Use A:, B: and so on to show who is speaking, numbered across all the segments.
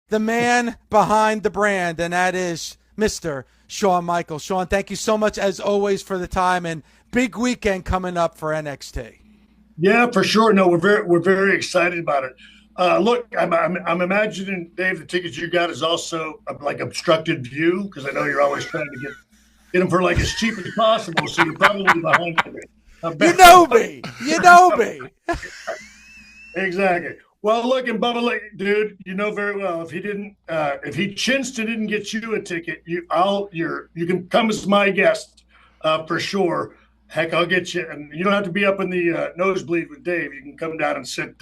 A: the man behind the brand, and that is Mr. Shawn Michaels. Shawn, thank you so much as always for the time, and big weekend coming up for NXT.
B: Yeah, for sure. No, we're very excited about it. Look, I'm imagining, Dave, the tickets you got is also like obstructed view, because I know you're always trying to get them for like as cheap as possible. So you're probably behind me.
A: You know me.
B: Exactly. Well, look, and Bubba, dude, you know very well if he chinched and didn't get you a ticket, you can come as my guest for sure. Heck, I'll get you, and you don't have to be up in the nosebleed with Dave. You can come down and sit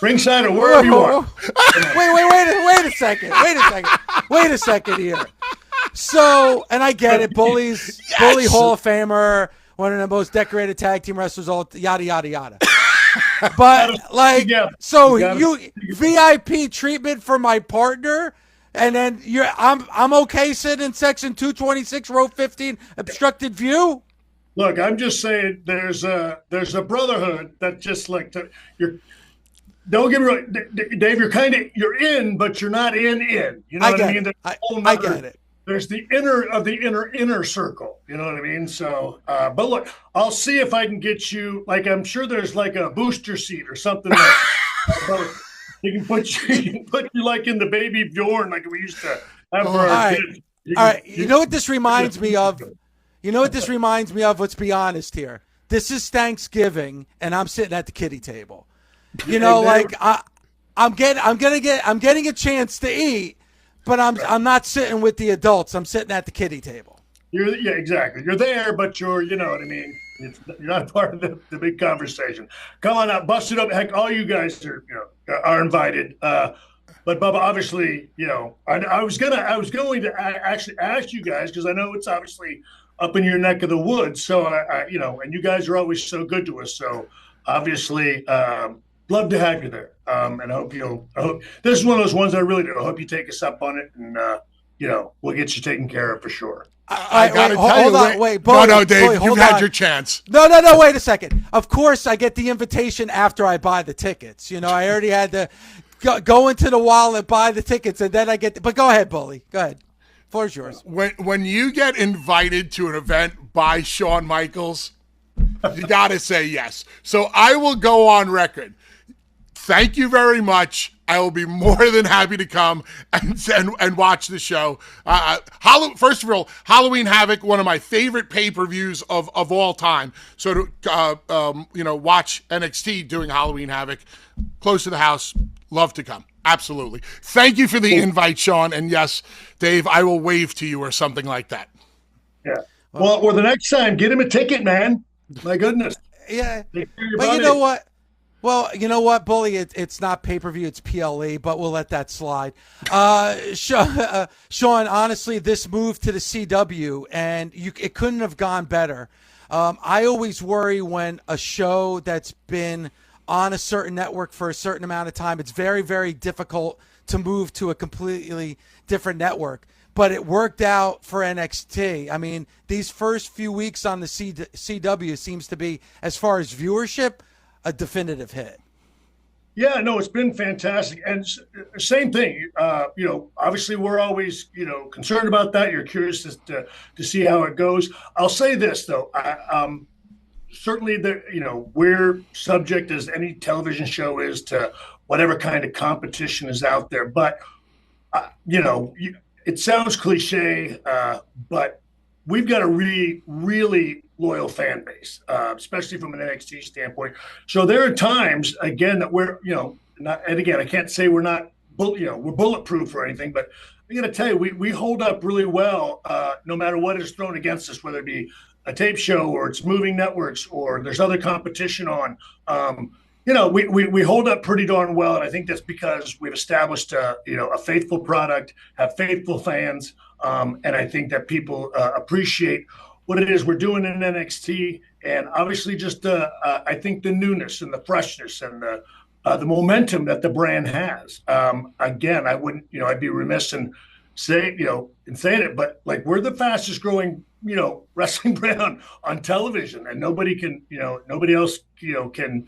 B: ringside or wherever you want.
A: Wait a second here. So, and I get it, Bully Hall of Famer, one of the most decorated tag team wrestlers, all yada yada yada. But so you VIP treatment for my partner, and then I'm okay sitting in section 226, row 15, obstructed view.
B: Look, I'm just saying there's a brotherhood that just don't get me wrong, Dave. You're in, but you're not in. You know what I mean?
A: I get it.
B: There's the inner circle. You know what I mean? So, but look, I'll see if I can get you. Like, I'm sure there's like a booster seat or something. You can put you like in the baby Bjorn, like we used to have for our kids.
A: All right. You know what this reminds me of? Let's be honest here. This is Thanksgiving, and I'm sitting at the kiddie table. You know, like I'm getting a chance to eat, but I'm not sitting with the adults. I'm sitting at the kiddie table.
B: Yeah, exactly. You're there, but you know what I mean. You're not part of the big conversation. Come on out, bust it up. Heck, all you guys are invited. But Bubba, obviously, I was going to actually ask you guys, because I know it's obviously up in your neck of the woods. So and you guys are always so good to us. So obviously, love to have you there. And I hope this is one of those ones I really do. I hope you take us up on it, and we'll get you taken care of for sure.
C: I got to tell you. Wait, no, Dave, you've had your chance.
A: No, wait a second. Of course, I get the invitation after I buy the tickets. I already had to go into the wallet, buy the tickets, and then I get. But go ahead, Bully. Go ahead. Floor's yours.
C: When you get invited to an event by Shawn Michaels, you got to say yes. So I will go on record. Thank you very much. I will be more than happy to come and watch the show. First of all, Halloween Havoc, one of my favorite pay-per-views of all time. So to watch NXT doing Halloween Havoc close to the house, love to come. Absolutely. Thank you for the invite, Shawn. And yes, Dave, I will wave to you or something like that.
B: Yeah. Well, or the next time, get him a ticket, man. My goodness.
A: Yeah. But you know what? Well, you know what, Bully? It's not pay-per-view, it's PLE, but we'll let that slide. Shawn, honestly, this move to the CW, and it couldn't have gone better. I always worry when a show that's been on a certain network for a certain amount of time, it's very, very difficult to move to a completely different network. But it worked out for NXT. I mean, these first few weeks on the CW seems to be, as far as viewership, a definitive hit.
B: Yeah, no, it's been fantastic. And same thing, obviously we're always, concerned about that. You're curious to see how it goes. I'll say this, though. Certainly, we're subject, as any television show is, to whatever kind of competition is out there. But, it sounds cliche, but we've got a really, really loyal fan base, especially from an NXT standpoint. So there are times, again, that we're, not, and again, I can't say we're not, we're bulletproof or anything, but I'm going to tell you, we hold up really well, no matter what is thrown against us, whether it be a tape show or it's moving networks or there's other competition on. We hold up pretty darn well, and I think that's because we've established a faithful product, have faithful fans, and I think that people appreciate what it is we're doing in NXT, and obviously just I think the newness and the freshness and the momentum that the brand has. Again, I wouldn't, I'd be remiss in saying it, but like we're the fastest growing, wrestling brand on television, and nobody else, can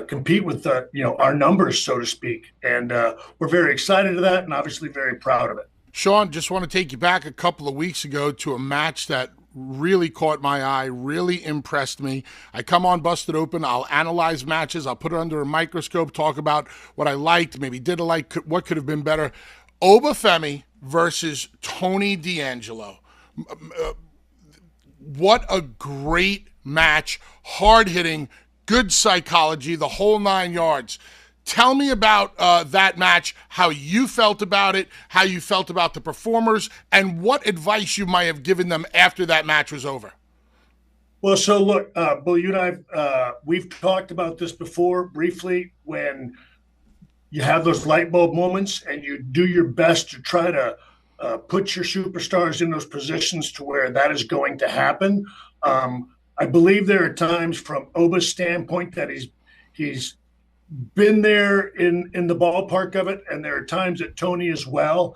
B: compete with our numbers, so to speak. And we're very excited of that, and obviously very proud of it.
C: Shawn, just want to take you back a couple of weeks ago to a match that really caught my eye, really impressed me. I come on Busted Open, I'll analyze matches, I'll put it under a microscope, talk about what I liked, maybe didn't like, what could have been better. Obafemi versus Tony D'Angelo. What a great match, hard-hitting, good psychology, the whole 9 yards. Tell me about that match, how you felt about it, how you felt about the performers, and what advice you might have given them after that match was over.
B: Well, so look, Bill, you and I, we've talked about this before briefly. When you have those light bulb moments and you do your best to try to put your superstars in those positions to where that is going to happen. I believe there are times from Oba's standpoint that he's been there in the ballpark of it, and there are times at Tony as well.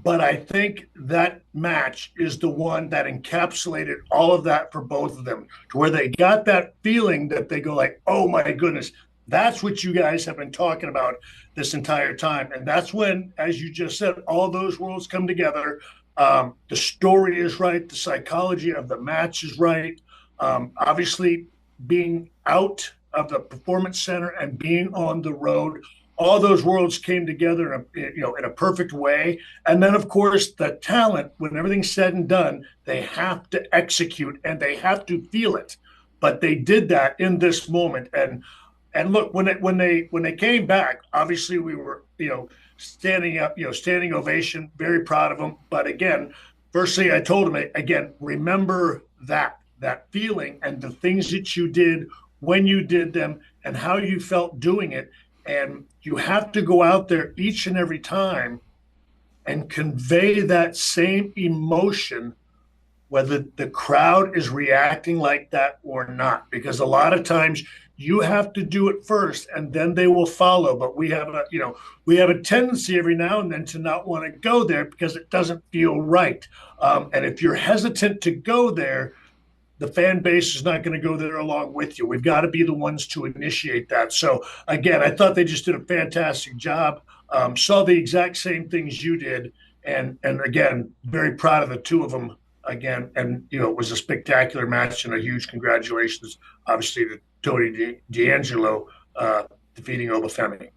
B: But I think that match is the one that encapsulated all of that for both of them, to where they got that feeling that they go like, oh my goodness, that's what you guys have been talking about this entire time. And that's when, as you just said, all those worlds come together. The story is right. The psychology of the match is right. Obviously, being out of the Performance Center and being on the road, all those worlds came together in a perfect way. And then, of course, the talent, when everything's said and done, they have to execute and they have to feel it. But they did that in this moment. And look, when they came back, obviously we were, standing up, standing ovation, very proud of them. But again, firstly, I told them, again, remember that feeling and the things that you did when you did them and how you felt doing it. And you have to go out there each and every time and convey that same emotion, whether the crowd is reacting like that or not. Because a lot of times you have to do it first and then they will follow. But we have a tendency every now and then to not want to go there because it doesn't feel right. And if you're hesitant to go there, the fan base is not going to go there along with you. We've got to be the ones to initiate that. So, again, I thought they just did a fantastic job. Saw the exact same things you did. And again, very proud of the two of them again. And, it was a spectacular match and a huge congratulations, obviously, to Tony D'Angelo defeating Obafemi.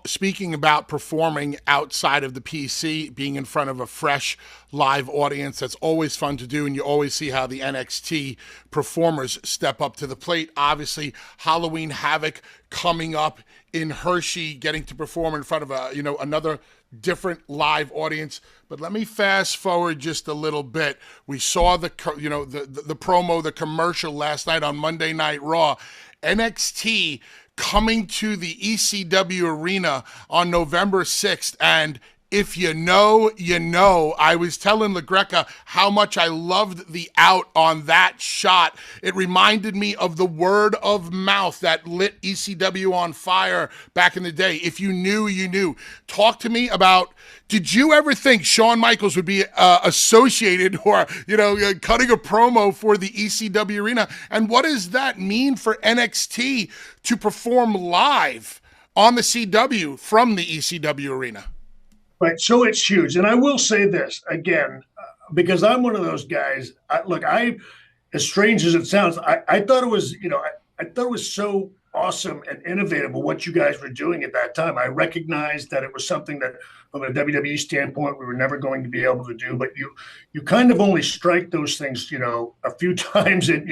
C: Speaking about performing outside of the PC, being in front of a fresh live audience, that's always fun to do, and you always see how the NXT performers step up to the plate. Obviously, Halloween Havoc coming up in Hershey, getting to perform in front of another different live audience. But let me fast forward just a little bit. We saw the promo, the commercial last night on Monday Night Raw. NXT coming to the ECW Arena on November 6th. And if you know, you know. I was telling LaGreca how much I loved the out on that shot. It reminded me of the word of mouth that lit ECW on fire back in the day. If you knew, you knew. Talk to me about, did you ever think Shawn Michaels would be associated or, cutting a promo for the ECW Arena? And what does that mean for NXT to perform live on the CW from the ECW Arena?
B: Right. So it's huge. And I will say this again, because I'm one of those guys. As strange as it sounds, I thought it was, I thought it was so awesome and innovative what you guys were doing at that time. I recognized that it was something that from a WWE standpoint, we were never going to be able to do, but you kind of only strike those things, a few times in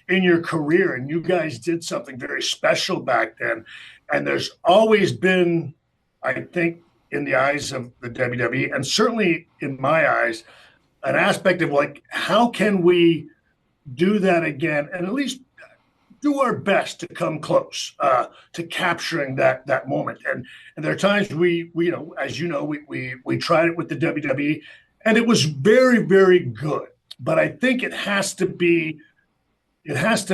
B: your career. And you guys did something very special back then. And there's always been, I think, in the eyes of the WWE, and certainly in my eyes, an aspect of how can we do that again and at least do our best to come close to capturing that moment. And there are times we as you know, we tried it with the WWE and it was very, very good. But I think it has to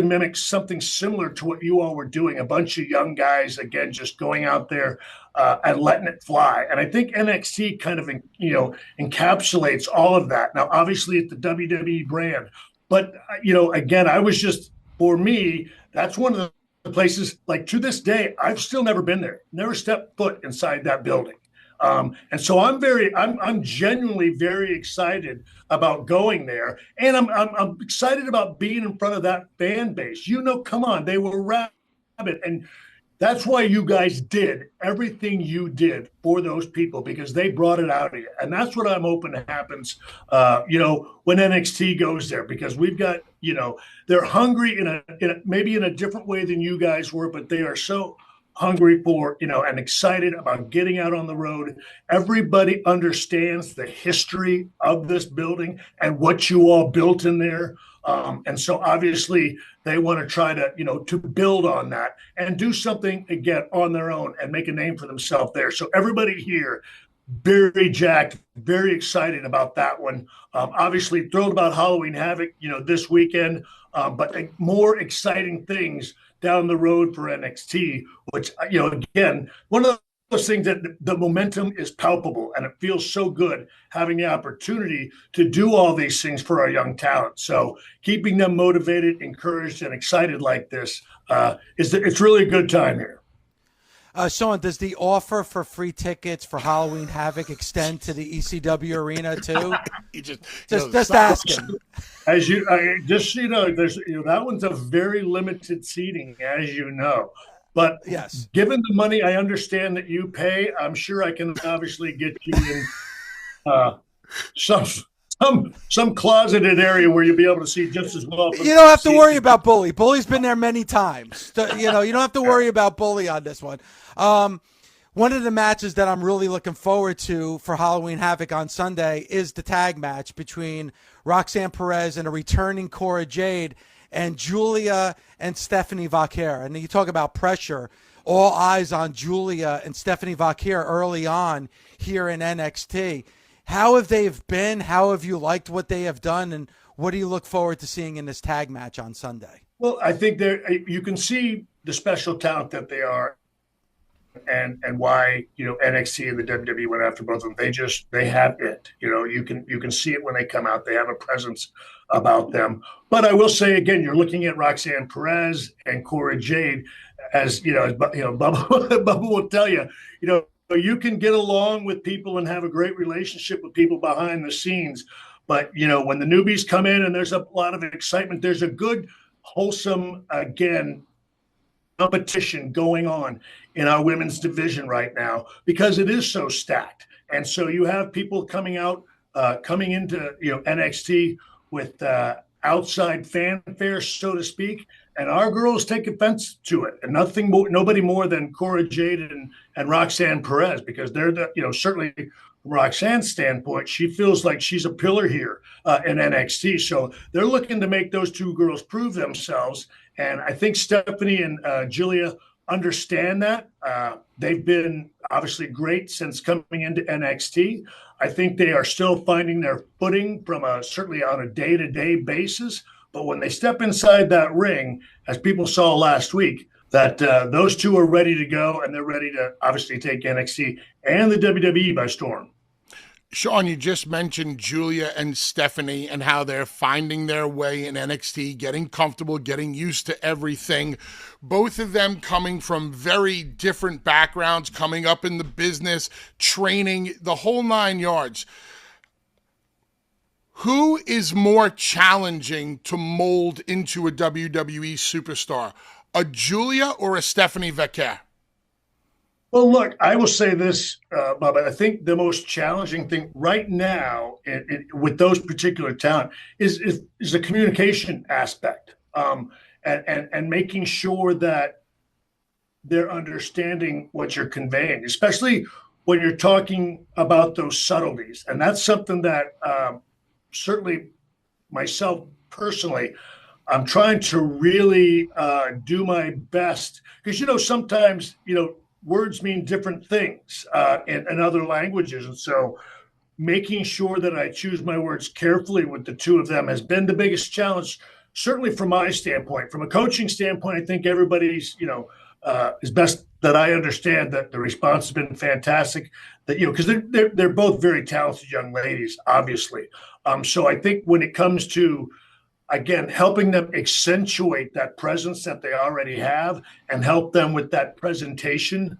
B: mimic something similar to what you all were doing. A bunch of young guys, again, just going out there and letting it fly. And I think NXT kind of, encapsulates all of that. Now, obviously, it's the WWE brand. But, again, I was just, for me, that's one of places, like to this day, I've still never been there, never stepped foot inside that building. And so I'm genuinely very excited about going there, and I'm excited about being in front of that fan base. Come on, they were rabid, and that's why you guys did everything you did for those people, because they brought it out of you, and that's what I'm hoping happens. When NXT goes there, because we've got they're hungry maybe in a different way than you guys were, but they are so hungry for, and excited about getting out on the road. Everybody understands the history of this building and what you all built in there. And so obviously they want to try to, to build on that and do something again on their own and make a name for themselves there. So everybody here, very jacked, very excited about that one. Obviously thrilled about Halloween Havoc, this weekend, but more exciting things down the road for NXT, which, again, one of those things that the momentum is palpable, and it feels so good having the opportunity to do all these things for our young talent. So keeping them motivated, encouraged, and excited like this, it's really a good time here.
A: Shawn, does the offer for free tickets for Halloween Havoc extend to the ECW Arena too? just asking.
B: As there's that one's a very limited seating, as you know. But
A: yes,
B: given the money I understand that you pay, I'm sure I can obviously get you in some closeted area where you'll be able to see just as well.
A: You don't have to worry about Bully. Bully's been there many times. You don't have to worry about Bully on this one. One of the matches that I'm really looking forward to for Halloween Havoc on Sunday is the tag match between Roxanne Perez and a returning Cora Jade and Giulia and Stephanie Vaquer. And you talk about pressure. All eyes on Giulia and Stephanie Vaquer early on here in NXT. How have they been? How have you liked what they have done? And what do you look forward to seeing in this tag match on Sunday?
B: Well, I think you can see the special talent that they are, and why NXT and the WWE went after both of them. They have it. You can see it when they come out. They have a presence about them. But I will say again, you're looking at Roxanne Perez and Cora Jade, as Bubba will tell you. You can get along with people and have a great relationship with people behind the scenes. But, when the newbies come in and there's a lot of excitement, there's a good, wholesome, again, competition going on in our women's division right now, because it is so stacked. And so you have people coming into, NXT with outside fanfare, so to speak. And our girls take offense to it, and nobody more than Cora Jade and Roxanne Perez, because they're certainly from Roxanne's standpoint, she feels like she's a pillar here in NXT. So they're looking to make those two girls prove themselves. And I think Stephanie and Giulia understand that. They've been obviously great since coming into NXT. I think they are still finding their footing certainly on a day-to-day basis. But when they step inside that ring, as people saw last week, that those two are ready to go, and they're ready to obviously take NXT and the WWE by storm.
C: Shawn, you just mentioned Giulia and Stephanie and how they're finding their way in NXT, getting comfortable, getting used to everything. Both of them coming from very different backgrounds, coming up in the business, training, the whole 9 yards. Who is more challenging to mold into a WWE superstar, a Giulia or a Stephanie Vaquer?
B: Well, look, I will say this, Bob. I think the most challenging thing right now with those particular talent is the communication aspect, and making sure that they're understanding what you're conveying, especially when you're talking about those subtleties. And that's something that certainly myself personally, I'm trying to really do my best, because, sometimes, words mean different things in other languages. And so making sure that I choose my words carefully with the two of them has been the biggest challenge, certainly from my standpoint. From a coaching standpoint, I think everybody's, as best that I understand, that the response has been fantastic, that, because they're both very talented young ladies, obviously. So I think when it comes to again, helping them accentuate that presence that they already have and help them with that presentation.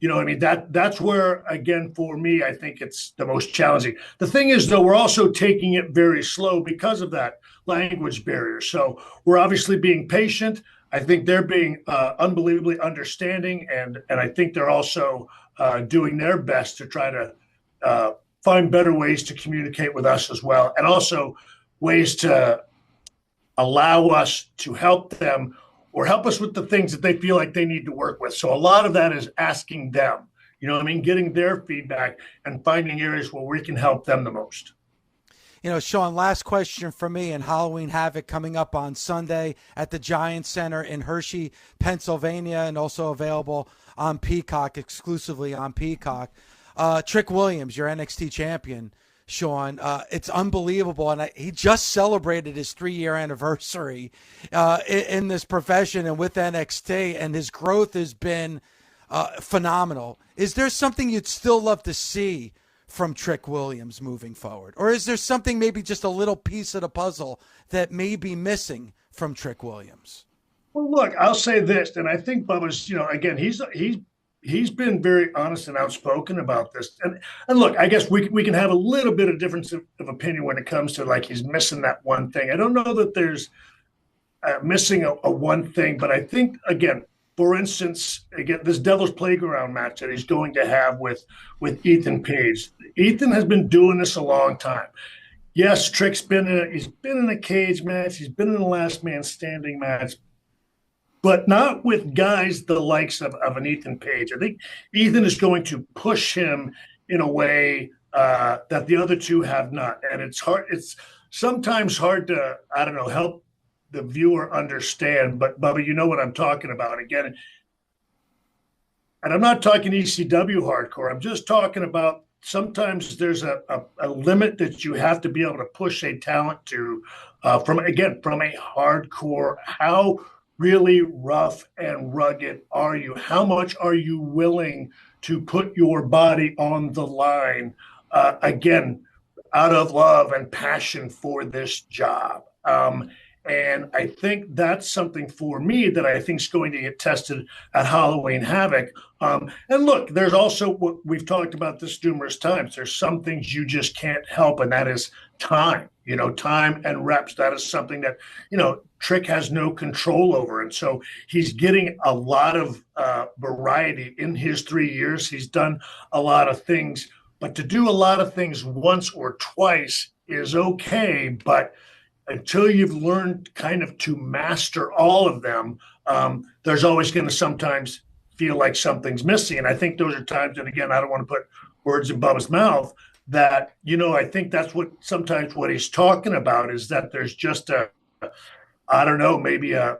B: You know what I mean? That's where, again, for me, I think it's the most challenging. The thing is, though, we're also taking it very slow because of that language barrier. So we're obviously being patient. I think they're being unbelievably understanding, and I think they're also doing their best to try to find better ways to communicate with us as well, and also ways to allow us to help them or help us with the things that they feel like they need to work with. So a lot of that is asking them, you know what I mean, getting their feedback and finding areas where we can help them the most.
A: You know, Shawn, last question for me, and Halloween Havoc coming up on Sunday at the Giant Center in Hershey, Pennsylvania, and also available on Peacock, exclusively on Peacock. Trick Williams, your NXT champion, Shawn, it's unbelievable. And he just celebrated his 3-year anniversary in this profession and with NXT, and his growth has been phenomenal. Is there something you'd still love to see from Trick Williams moving forward? Or is there something, maybe just a little piece of the puzzle, that may be missing from Trick Williams?
B: Well, look, I'll say this, and I think Bubba's, you know, again, he's been very honest and outspoken about this. And look, I guess we can have a little bit of difference of opinion when it comes to, like, he's missing that one thing. I don't know that there's missing a one thing, but I think, again, for instance, again, this Devil's Playground match that he's going to have with Ethan Page. Ethan has been doing this a long time. Yes, Trick's been in a cage match. He's been in a last man standing match, but not with guys the likes of an Ethan Page. I think Ethan is going to push him in a way that the other two have not. And it's hard. It's sometimes hard to, I don't know, help the viewer understand, but Bubba, you know what I'm talking about. Again, and I'm not talking ECW hardcore. I'm just talking about sometimes there's a limit that you have to be able to push a talent to from a hardcore. How really rough and rugged are you? How much are you willing to put your body on the line, again, out of love and passion for this job? And I think that's something for me that I think is going to get tested at Halloween Havoc. And look, there's also what we've talked about this numerous times. There's some things you just can't help, and that is time. You know, time and reps. That is something that, you know, Trick has no control over. And so he's getting a lot of variety in his 3 years. He's done a lot of things, but to do a lot of things once or twice is okay. But until you've learned kind of to master all of them, there's always going to sometimes feel like something's missing. And I think those are times, and again, I don't want to put words in Bubba's mouth, that, you know, I think that's what sometimes what he's talking about is that there's just I don't know, maybe a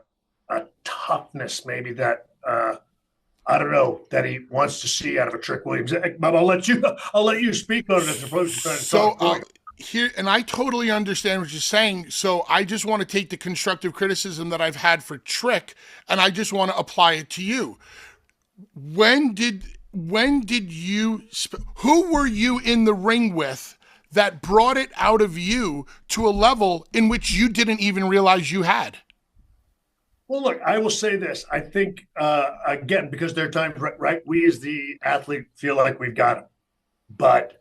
B: toughness, maybe that, I don't know, that he wants to see out of a Trick Williams. Bob, I'll let you speak on it as opposed to trying to talk.
C: Here, and I totally understand what you're saying. So I just want to take the constructive criticism that I've had for Trick, and I just want to apply it to you. When did you? Who were you in the ring with that brought it out of you to a level in which you didn't even realize you had?
B: Well, look, I will say this. I think again, because there are times, right? We as the athlete feel like we've got him, but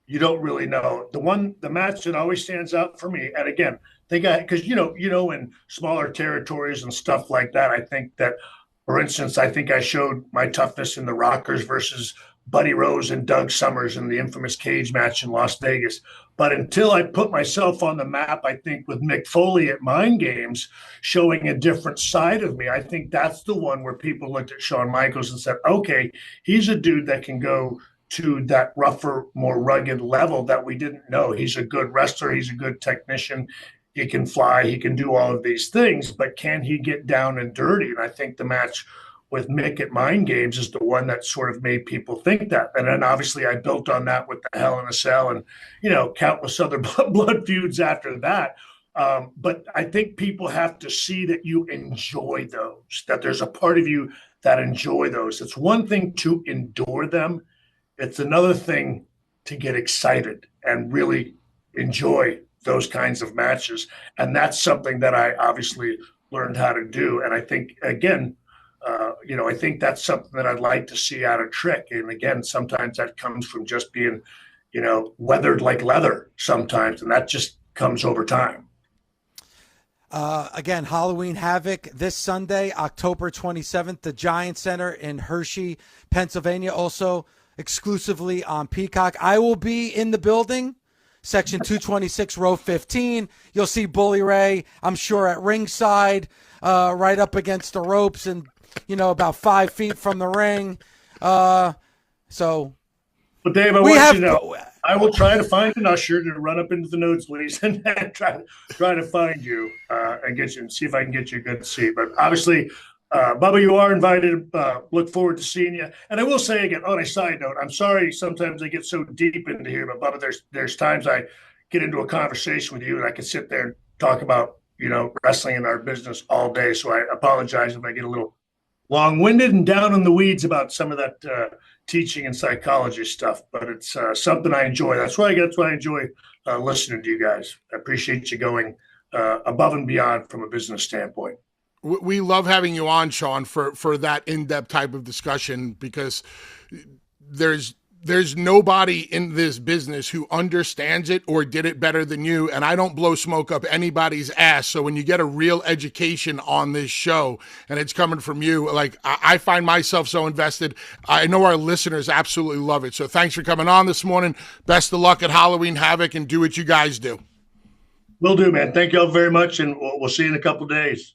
B: you don't really know. The match that always stands out for me, and again, because you know, in smaller territories and stuff like that, I think that, for instance, I think I showed my toughness in the Rockers versus Buddy Rose and Doug Summers in the infamous cage match in Las Vegas. But until I put myself on the map, I think with Mick Foley at Mind Games showing a different side of me, I think that's the one where people looked at Shawn Michaels and said, okay, he's a dude that can go to that rougher, more rugged level that we didn't know. He's a good wrestler. He's a good technician. He can fly. He can do all of these things, but can he get down and dirty? And I think the match with Mick at Mind Games is the one that sort of made people think that. And then obviously I built on that with the Hell in a Cell and, you know, countless other blood feuds after that. But I think people have to see that you enjoy those, that there's a part of you that enjoy those. It's one thing to endure them. It's another thing to get excited and really enjoy those kinds of matches. And that's something that I obviously learned how to do. And I think, again, I think that's something that I'd like to see out of Trick. And again, sometimes that comes from just being, weathered like leather sometimes. And that just comes over time.
A: Again, Halloween Havoc this Sunday, October 27th, the Giant Center in Hershey, Pennsylvania, also exclusively on Peacock. I will be in the building, section 226, row 15. You'll see Bully Ray, I'm sure, at ringside, right up against the ropes and, about 5 feet from the ring. But
B: Dave, I want you to know, I will try to find an usher to run up into the nosebleeds and try to find you and get you and see if I can get you a good seat. But obviously, Bubba, you are invited. Look forward to seeing you. And I will say again, on a side note, I'm sorry sometimes I get so deep into here, but Bubba, there's times I get into a conversation with you and I can sit there and talk about wrestling in our business all day. So I apologize if I get a little long-winded and down in the weeds about some of that teaching and psychology stuff, but it's something I enjoy. That's why I enjoy listening to you guys. I appreciate you going above and beyond from a business standpoint.
C: We love having you on, Shawn, for that in-depth type of discussion, because there's nobody in this business who understands it or did it better than you, and I don't blow smoke up anybody's ass. So when you get a real education on this show and it's coming from you, like I find myself so invested. I know our listeners absolutely love it. So thanks for coming on this morning. Best of luck at Halloween Havoc and do what you guys do.
B: Will do, man. Thank you all very much, and we'll see you in a couple of days.